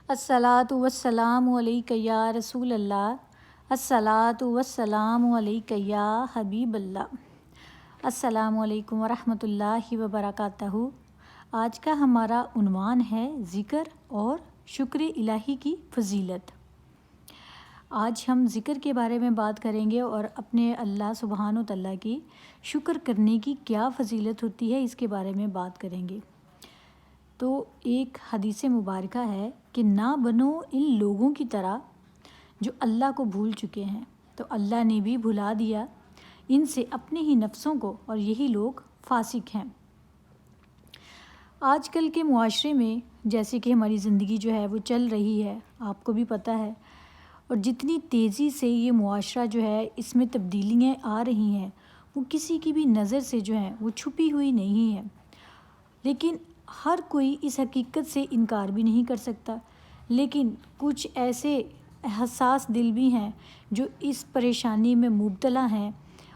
الصلاۃ والسلام علیک یا رسول اللہ، الصلاۃ والسلام علیک یا حبیب اللہ۔ السلام علیکم ورحمۃ اللہ وبرکاتہ۔ آج کا ہمارا عنوان ہے ذکر اور شکر الہی کی فضیلت۔ آج ہم ذکر کے بارے میں بات کریں گے اور اپنے اللہ سبحانہ و تعالیٰ کی شکر کرنے کی کیا فضیلت ہوتی ہے اس کے بارے میں بات کریں گے۔ تو ایک حدیث مبارکہ ہے کہ نہ بنو ان لوگوں کی طرح جو اللہ کو بھول چکے ہیں، تو اللہ نے بھی بھلا دیا ان سے اپنے ہی نفسوں کو، اور یہی لوگ فاسق ہیں۔ آج کل کے معاشرے میں جیسے کہ ہماری زندگی جو ہے وہ چل رہی ہے، آپ کو بھی پتہ ہے، اور جتنی تیزی سے یہ معاشرہ جو ہے اس میں تبدیلیاں آ رہی ہیں، وہ کسی کی بھی نظر سے جو ہے وہ چھپی ہوئی نہیں ہے، لیکن ہر کوئی اس حقیقت سے انکار بھی نہیں کر سکتا۔ لیکن کچھ ایسے حساس دل بھی ہیں جو اس پریشانی میں مبتلا ہیں،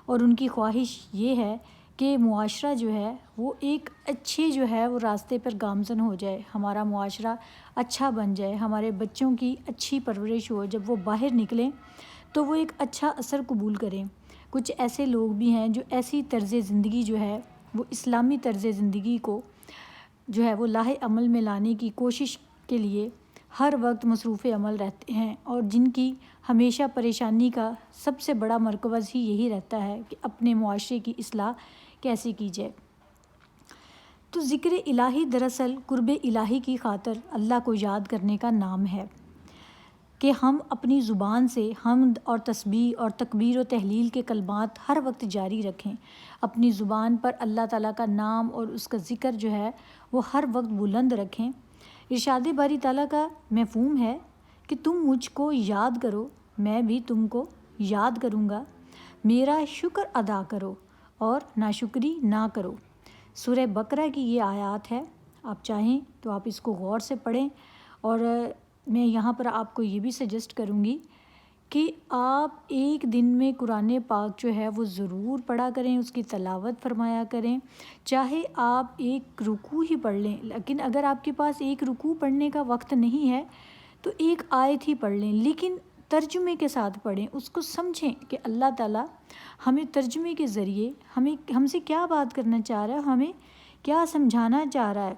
اور ان کی خواہش یہ ہے کہ معاشرہ جو ہے وہ ایک اچھے جو ہے وہ راستے پر گامزن ہو جائے، ہمارا معاشرہ اچھا بن جائے، ہمارے بچوں کی اچھی پرورش ہو، جب وہ باہر نکلیں تو وہ ایک اچھا اثر قبول کریں۔ کچھ ایسے لوگ بھی ہیں جو ایسی طرز زندگی جو ہے وہ اسلامی طرز زندگی کو جو ہے وہ لاہے عمل میں لانے کی کوشش کے لیے ہر وقت مصروف عمل رہتے ہیں، اور جن کی ہمیشہ پریشانی کا سب سے بڑا مرکز ہی یہی رہتا ہے کہ اپنے معاشرے کی اصلاح کیسے کی جائے۔ تو ذکر الہی دراصل قرب الہی کی خاطر اللہ کو یاد کرنے کا نام ہے کہ ہم اپنی زبان سے حمد اور تسبیح اور تکبیر و تحلیل کے کلمات ہر وقت جاری رکھیں، اپنی زبان پر اللہ تعالیٰ کا نام اور اس کا ذکر جو ہے وہ ہر وقت بلند رکھیں۔ ارشاد باری تعالیٰ کا مفہوم ہے کہ تم مجھ کو یاد کرو، میں بھی تم کو یاد کروں گا، میرا شکر ادا کرو اور ناشکری نہ کرو۔ سورہ بقرہ کی یہ آیات ہے، آپ چاہیں تو آپ اس کو غور سے پڑھیں، اور میں یہاں پر آپ کو یہ بھی سجیسٹ کروں گی کہ آپ ایک دن میں قرآن پاک جو ہے وہ ضرور پڑھا کریں، اس کی تلاوت فرمایا کریں، چاہے آپ ایک رکوع ہی پڑھ لیں، لیکن اگر آپ کے پاس ایک رکوع پڑھنے کا وقت نہیں ہے تو ایک آیت ہی پڑھ لیں، لیکن ترجمے کے ساتھ پڑھیں، اس کو سمجھیں کہ اللہ تعالیٰ ہمیں ترجمے کے ذریعے ہم سے کیا بات کرنا چاہ رہا ہے، ہمیں کیا سمجھانا چاہ رہا ہے۔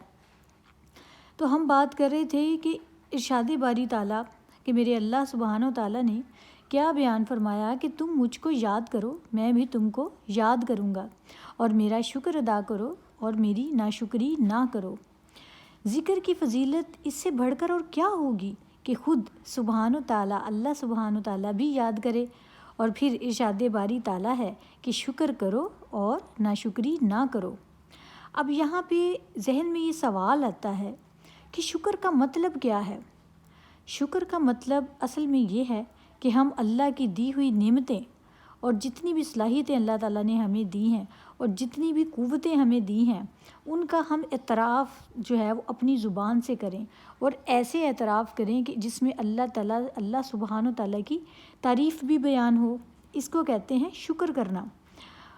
تو ہم بات کر رہے تھے کہ ارشاد باری تعالیٰ کہ میرے اللہ سبحانہ و تعالیٰ نے کیا بیان فرمایا کہ تم مجھ کو یاد کرو، میں بھی تم کو یاد کروں گا، اور میرا شکر ادا کرو اور میری ناشکری نہ کرو۔ ذکر کی فضیلت اس سے بڑھ کر اور کیا ہوگی کہ خود سبحانہ و تعالیٰ اللہ سبحانہ و تعالیٰ بھی یاد کرے، اور پھر ارشاد باری تعالیٰ ہے کہ شکر کرو اور ناشکری نہ کرو۔ اب یہاں پہ ذہن میں یہ سوال آتا ہے کہ شکر کا مطلب کیا ہے؟ شکر کا مطلب اصل میں یہ ہے کہ ہم اللہ کی دی ہوئی نعمتیں اور جتنی بھی صلاحیتیں اللہ تعالیٰ نے ہمیں دی ہیں اور جتنی بھی قوتیں ہمیں دی ہیں، ان کا ہم اعتراف جو ہے وہ اپنی زبان سے کریں، اور ایسے اعتراف کریں کہ جس میں اللہ سبحانہ و تعالیٰ کی تعریف بھی بیان ہو۔ اس کو کہتے ہیں شکر کرنا،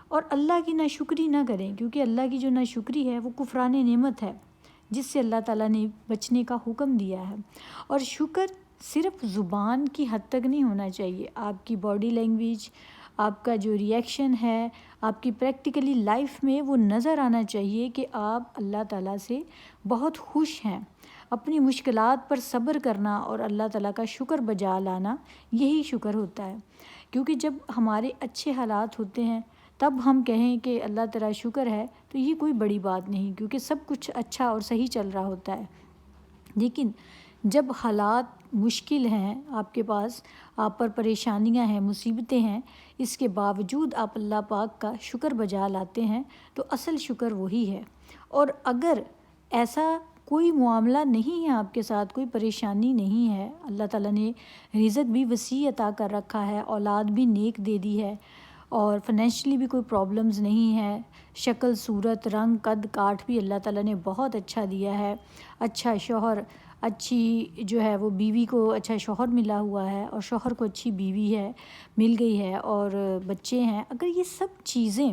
اور اللہ کی ناشکری نہ کریں، کیونکہ اللہ کی جو ناشکری ہے وہ کفران نعمت ہے جس سے اللہ تعالیٰ نے بچنے کا حکم دیا ہے۔ اور شکر صرف زبان کی حد تک نہیں ہونا چاہیے، آپ کی باڈی لینگویج، آپ کا جو ری ایکشن ہے، آپ کی پریکٹیکلی لائف میں وہ نظر آنا چاہیے کہ آپ اللہ تعالیٰ سے بہت خوش ہیں۔ اپنی مشکلات پر صبر کرنا اور اللہ تعالیٰ کا شکر بجا لانا، یہی شکر ہوتا ہے، کیونکہ جب ہمارے اچھے حالات ہوتے ہیں تب ہم کہیں کہ اللہ تیرا شکر ہے، تو یہ کوئی بڑی بات نہیں، کیونکہ سب کچھ اچھا اور صحیح چل رہا ہوتا ہے۔ لیکن جب حالات مشکل ہیں، آپ کے پاس آپ پر پریشانیاں ہیں، مصیبتیں ہیں، اس کے باوجود آپ اللہ پاک کا شکر بجا لاتے ہیں، تو اصل شکر وہی ہے۔ اور اگر ایسا کوئی معاملہ نہیں ہے آپ کے ساتھ، کوئی پریشانی نہیں ہے، اللہ تعالیٰ نے رزق بھی وسیع عطا کر رکھا ہے، اولاد بھی نیک دے دی ہے، اور فائنینشلی بھی کوئی پرابلمز نہیں ہے، شکل صورت رنگ قد کاٹ بھی اللہ تعالیٰ نے بہت اچھا دیا ہے، اچھا شوہر، اچھی جو ہے وہ بیوی کو اچھا شوہر ملا ہوا ہے، اور شوہر کو اچھی بیوی ہے مل گئی ہے، اور بچے ہیں، اگر یہ سب چیزیں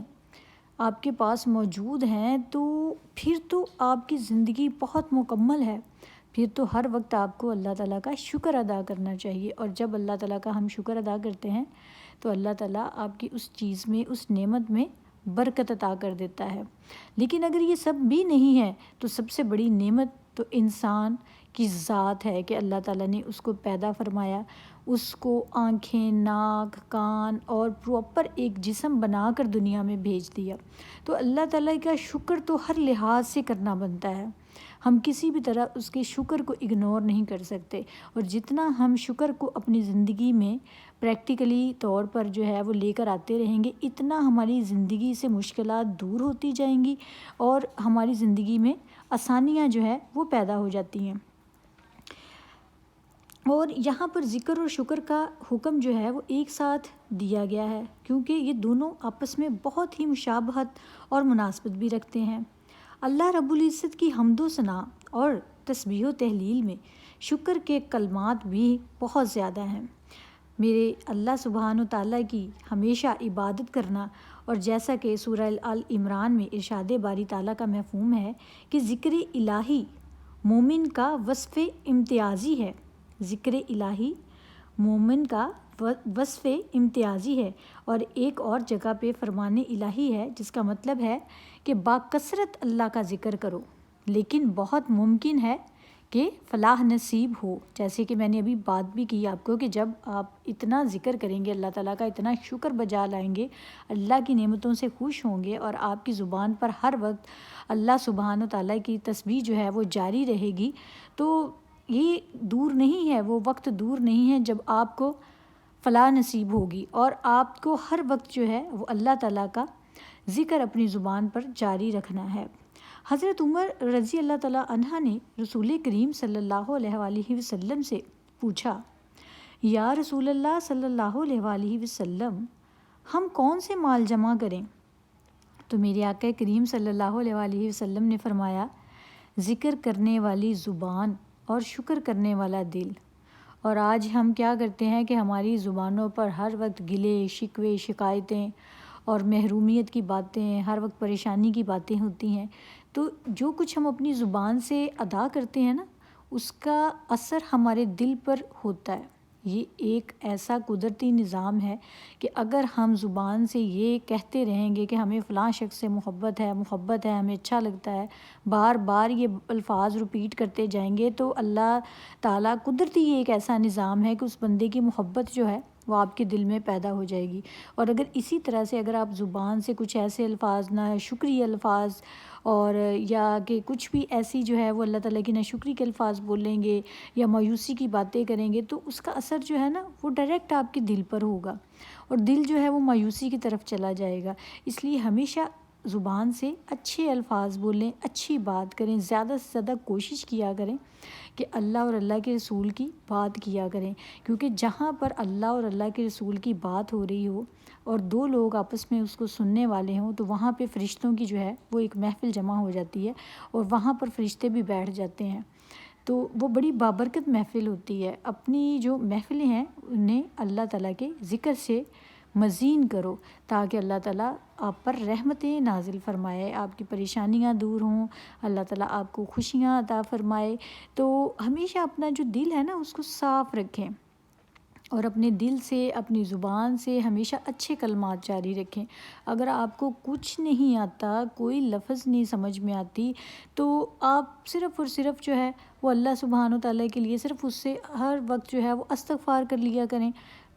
آپ کے پاس موجود ہیں تو پھر تو آپ کی زندگی بہت مکمل ہے۔ پھر تو ہر وقت آپ کو اللہ تعالیٰ کا شکر ادا کرنا چاہیے، اور جب اللہ تعالیٰ کا ہم شکر ادا کرتے ہیں تو اللہ تعالیٰ آپ کی اس چیز میں، اس نعمت میں برکت عطا کر دیتا ہے۔ لیکن اگر یہ سب بھی نہیں ہے تو سب سے بڑی نعمت تو انسان کی ذات ہے کہ اللہ تعالیٰ نے اس کو پیدا فرمایا، اس کو آنکھیں، ناک، کان اور پراپر ایک جسم بنا کر دنیا میں بھیج دیا۔ تو اللہ تعالیٰ کا شکر تو ہر لحاظ سے کرنا بنتا ہے، ہم کسی بھی طرح اس کے شکر کو اگنور نہیں کر سکتے، اور جتنا ہم شکر کو اپنی زندگی میں پریکٹیکلی طور پر جو ہے وہ لے کر آتے رہیں گے، اتنا ہماری زندگی سے مشکلات دور ہوتی جائیں گی اور ہماری زندگی میں آسانیاں جو ہے وہ پیدا ہو جاتی ہیں۔ اور یہاں پر ذکر اور شکر کا حکم جو ہے وہ ایک ساتھ دیا گیا ہے، کیونکہ یہ دونوں آپس میں بہت ہی مشابہت اور مناسبت بھی رکھتے ہیں۔ اللہ رب العزت کی حمد و ثنا اور تسبیح و تہلیل میں شکر کے کلمات بھی بہت زیادہ ہیں۔ میرے اللہ سبحانہ و تعالیٰ کی ہمیشہ عبادت کرنا، اور جیسا کہ سورہ آل عمران میں ارشاد باری تعالیٰ کا مفہوم ہے کہ ذکر الہی مومن کا وصف امتیازی ہے، ذکر الہی مومن کا وصف امتیازی ہے، اور ایک اور جگہ پہ فرمان الہی ہے جس کا مطلب ہے کہ باکثرت اللہ کا ذکر کرو، لیکن بہت ممکن ہے کہ فلاح نصیب ہو۔ جیسے کہ میں نے ابھی بات بھی کی آپ کو کہ جب آپ اتنا ذکر کریں گے، اللہ تعالیٰ کا اتنا شکر بجا لائیں گے، اللہ کی نعمتوں سے خوش ہوں گے، اور آپ کی زبان پر ہر وقت اللہ سبحانہ تعالیٰ کی تسبیح جو ہے وہ جاری رہے گی، تو یہ دور نہیں ہے، وہ وقت دور نہیں ہے جب آپ کو فلاح نصیب ہوگی، اور آپ کو ہر وقت جو ہے وہ اللہ تعالیٰ کا ذکر اپنی زبان پر جاری رکھنا ہے۔ حضرت عمر رضی اللہ تعالیٰ عنہ نے رسول کریم صلی اللہ علیہ وآلہ وسلم سے پوچھا، یا رسول اللہ صلی اللہ علیہ وآلہ وسلم، ہم کون سے مال جمع کریں؟ تو میرے آقا کریم صلی اللہ علیہ وآلہ وسلم نے فرمایا، ذکر کرنے والی زبان اور شکر کرنے والا دل۔ اور آج ہم کیا کرتے ہیں کہ ہماری زبانوں پر ہر وقت گلے، شکوے، شکایتیں اور محرومیت کی باتیں، ہر وقت پریشانی کی باتیں ہوتی ہیں۔ تو جو کچھ ہم اپنی زبان سے ادا کرتے ہیں نا، اس کا اثر ہمارے دل پر ہوتا ہے۔ یہ ایک ایسا قدرتی نظام ہے کہ اگر ہم زبان سے یہ کہتے رہیں گے کہ ہمیں فلاں شخص سے محبت ہے، ہمیں اچھا لگتا ہے، بار بار یہ الفاظ رپیٹ کرتے جائیں گے، تو اللہ تعالیٰ قدرتی یہ ایک ایسا نظام ہے کہ اس بندے کی محبت جو ہے وہ آپ کے دل میں پیدا ہو جائے گی۔ اور اگر اسی طرح سے اگر آپ زبان سے کچھ ایسے الفاظ، نہ شکری الفاظ، اور یا کہ کچھ بھی ایسی جو ہے وہ اللہ تعالیٰ کی ناشکری کے الفاظ بولیں گے یا مایوسی کی باتیں کریں گے، تو اس کا اثر جو ہے نا وہ ڈائریکٹ آپ کے دل پر ہوگا، اور دل جو ہے وہ مایوسی کی طرف چلا جائے گا۔ اس لیے ہمیشہ زبان سے اچھے الفاظ بولیں، اچھی بات کریں، زیادہ سے زیادہ کوشش کیا کریں کہ اللہ اور اللہ کے رسول کی بات کیا کریں، کیونکہ جہاں پر اللہ اور اللہ کے رسول کی بات ہو رہی ہو اور دو لوگ آپس میں اس کو سننے والے ہوں، تو وہاں پہ فرشتوں کی جو ہے وہ ایک محفل جمع ہو جاتی ہے، اور وہاں پر فرشتے بھی بیٹھ جاتے ہیں، تو وہ بڑی بابرکت محفل ہوتی ہے۔ اپنی جو محفلیں ہیں انہیں اللہ تعالیٰ کے ذکر سے مزین کرو، تاکہ اللہ تعالیٰ آپ پر رحمتیں نازل فرمائے، آپ کی پریشانیاں دور ہوں، اللہ تعالیٰ آپ کو خوشیاں عطا فرمائے۔ تو ہمیشہ اپنا جو دل ہے نا اس کو صاف رکھیں، اور اپنے دل سے، اپنی زبان سے ہمیشہ اچھے کلمات جاری رکھیں۔ اگر آپ کو کچھ نہیں آتا، کوئی لفظ نہیں سمجھ میں آتی، تو آپ صرف اور صرف جو ہے وہ اللہ سبحانہ تعالیٰ کے لیے صرف اس سے ہر وقت جو ہے وہ استغفار کر لیا کریں۔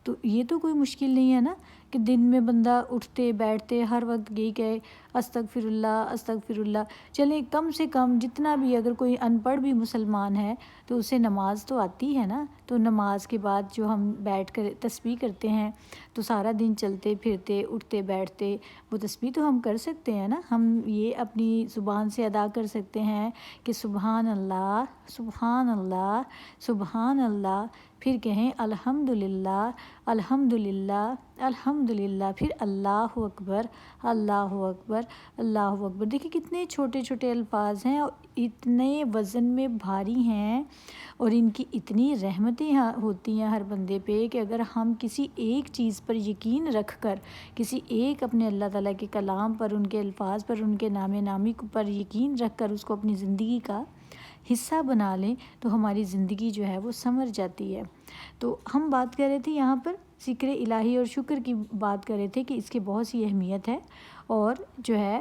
تو یہ تو کوئی مشکل نہیں ہے نا کہ دن میں بندہ اٹھتے بیٹھتے ہر وقت یہی کہے استغفر اللہ استغفر اللہ۔ چلیں کم سے کم جتنا بھی، اگر کوئی ان پڑھ بھی مسلمان ہے تو اسے نماز تو آتی ہے نا، تو نماز کے بعد جو ہم بیٹھ کر تسبیح کرتے ہیں، تو سارا دن چلتے پھرتے اٹھتے بیٹھتے وہ تسبیح تو ہم کر سکتے ہیں نا۔ ہم یہ اپنی زبان سے ادا کر سکتے ہیں کہ سبحان اللہ سبحان اللہ سبحان اللہ، پھر کہیں الحمدللہ الحمدللہ الحمدللہ، پھر اللہ اکبر اللہ اکبر اللہ اکبر۔ دیکھیں کتنے چھوٹے چھوٹے الفاظ ہیں اور اتنے وزن میں بھاری ہیں، اور ان کی اتنی رحمتیں ہوتی ہیں ہر بندے پہ کہ اگر ہم کسی ایک چیز پر یقین رکھ کر، کسی ایک اپنے اللہ تعالیٰ کے کلام پر، ان کے الفاظ پر، ان کے نام نامی پر یقین رکھ کر اس کو اپنی زندگی کا حصہ بنا لیں تو ہماری زندگی جو ہے وہ سنور جاتی ہے۔ تو ہم بات کر رہے تھے یہاں پر ذکر الہی اور شکر کی بات کر رہے تھے کہ اس کی بہت سی اہمیت ہے اور جو ہے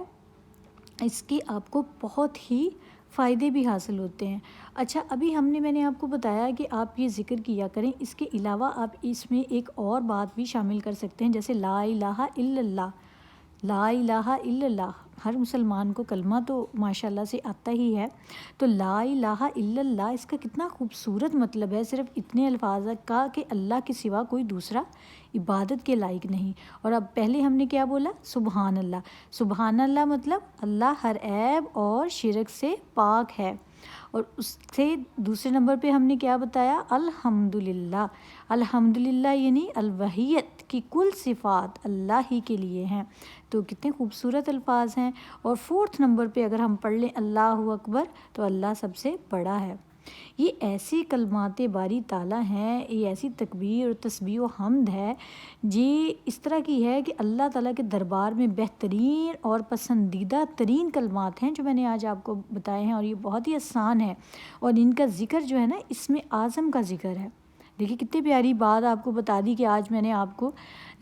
اس کی آپ کو بہت ہی فائدے بھی حاصل ہوتے ہیں۔ اچھا، ابھی میں نے آپ کو بتایا کہ آپ یہ ذکر کیا کریں، اس کے علاوہ آپ اس میں ایک اور بات بھی شامل کر سکتے ہیں، جیسے لا الہ الا اللہ۔ لا الہ الا اللہ، ہر مسلمان کو کلمہ تو ماشاءاللہ سے آتا ہی ہے، تو لا الہ الا اللہ اس کا کتنا خوبصورت مطلب ہے، صرف اتنے الفاظ کا کہ اللہ کے سوا کوئی دوسرا عبادت کے لائق نہیں۔ اور اب پہلے ہم نے کیا بولا؟ سبحان اللہ۔ سبحان اللہ مطلب اللہ ہر عیب اور شرک سے پاک ہے۔ اور اس سے دوسرے نمبر پہ ہم نے کیا بتایا؟ الحمدللہ۔ الحمدللہ یعنی الوحیت کی کل صفات اللہ ہی کے لیے ہیں۔ تو کتنے خوبصورت الفاظ ہیں۔ اور فورتھ نمبر پہ اگر ہم پڑھ لیں اللہ اکبر، تو اللہ سب سے بڑا ہے۔ یہ ایسی کلمات باری تعالیٰ ہیں، یہ ایسی تکبیر اور تسبیح و حمد ہے جی اس طرح کی ہے کہ اللہ تعالیٰ کے دربار میں بہترین اور پسندیدہ ترین کلمات ہیں جو میں نے آج آپ کو بتائے ہیں، اور یہ بہت ہی آسان ہے، اور ان کا ذکر جو ہے نا اس میں اعظم کا ذکر ہے۔ دیکھیے کتنی پیاری بات آپ کو بتا دی کہ آج میں نے آپ کو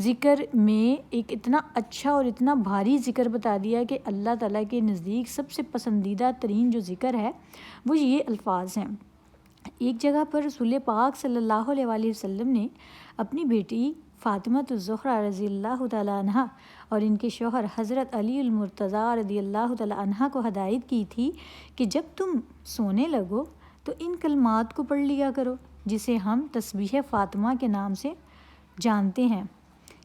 ذکر میں ایک اتنا اچھا اور اتنا بھاری ذکر بتا دیا کہ اللہ تعالیٰ کے نزدیک سب سے پسندیدہ ترین جو ذکر ہے وہ یہ الفاظ ہیں۔ ایک جگہ پر رسول پاک صلی اللہ علیہ وآلہ وسلم نے اپنی بیٹی فاطمہ الزہرا رضی اللہ تعالیٰ عنہ اور ان کے شوہر حضرت علی المرتضیٰ رضی اللہ تعالیٰ عنہ کو ہدایت کی تھی کہ جب تم سونے لگو تو ان کلمات کو پڑھ لیا کرو جسے ہم تسبیح فاطمہ کے نام سے جانتے ہیں۔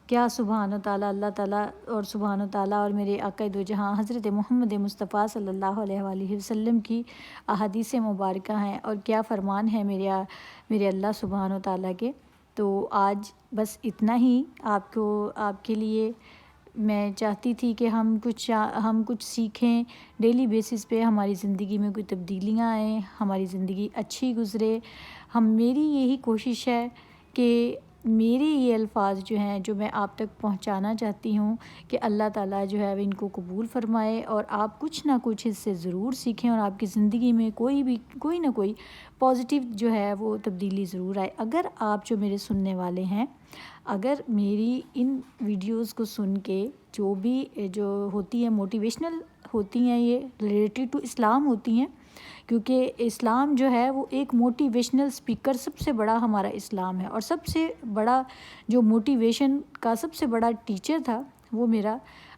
کیا سبحان تعالیٰ اللہ تعالیٰ اور سبحان تعالیٰ اور میرے آقا دو جہاں حضرت محمد مصطفیٰ صلی اللہ علیہ وآلہ وسلم کی احادیث مبارکہ ہیں، اور کیا فرمان ہے میرے اللہ سبحان تعالیٰ کے۔ تو آج بس اتنا ہی آپ کے لیے میں چاہتی تھی کہ ہم کچھ سیکھیں، ڈیلی بیسس پہ ہماری زندگی میں کوئی تبدیلیاں آئیں، ہماری زندگی اچھی گزرے۔ میری یہی کوشش ہے کہ میرے یہ الفاظ جو ہیں جو میں آپ تک پہنچانا چاہتی ہوں کہ اللہ تعالیٰ جو ہے ان کو قبول فرمائے، اور آپ کچھ نہ کچھ اس سے ضرور سیکھیں، اور آپ کی زندگی میں کوئی نہ کوئی پازیٹیو جو ہے وہ تبدیلی ضرور آئے۔ اگر آپ جو میرے سننے والے ہیں، اگر میری ان ویڈیوز کو سن کے جو ہوتی ہیں موٹیویشنل ہوتی ہیں، یہ ریلیٹڈ ٹو اسلام ہوتی ہیں، کیونکہ اسلام جو ہے وہ ایک موٹیویشنل سپیکر سب سے بڑا ہمارا اسلام ہے، اور سب سے بڑا جو موٹیویشن کا سب سے بڑا ٹیچر تھا وہ میرا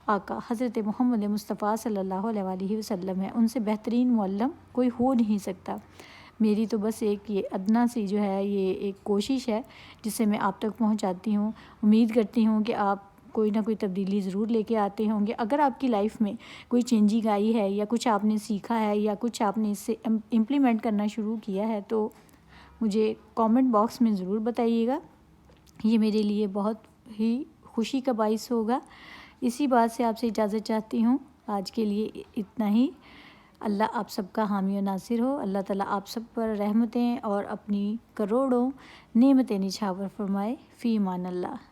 آقا حضرت محمد مصطفیٰ صلی اللہ علیہ وآلہ وسلم ہے۔ ان سے بہترین معلم کوئی ہو نہیں سکتا۔ میری تو بس ایک یہ ادنا سی جو ہے یہ ایک کوشش ہے جسے میں آپ تک پہنچاتی ہوں۔ امید کرتی ہوں کہ آپ کوئی نہ کوئی تبدیلی ضرور لے کے آتے ہوں گے۔ اگر آپ کی لائف میں کوئی چینجنگ آئی ہے، یا کچھ آپ نے سیکھا ہے، یا کچھ آپ نے اس سے امپلیمنٹ کرنا شروع کیا ہے، تو مجھے کامنٹ باکس میں ضرور بتائیے گا، یہ میرے لیے بہت ہی خوشی کا باعث ہوگا۔ اسی بات سے آپ سے اجازت چاہتی ہوں، آج کے لیے اتنا ہی۔ اللہ آپ سب کا حامی و ناصر ہو، اللہ تعالیٰ آپ سب پر رحمتیں اور اپنی کروڑوں نعمتیں نچھاور فرمائے۔ فی امان اللہ۔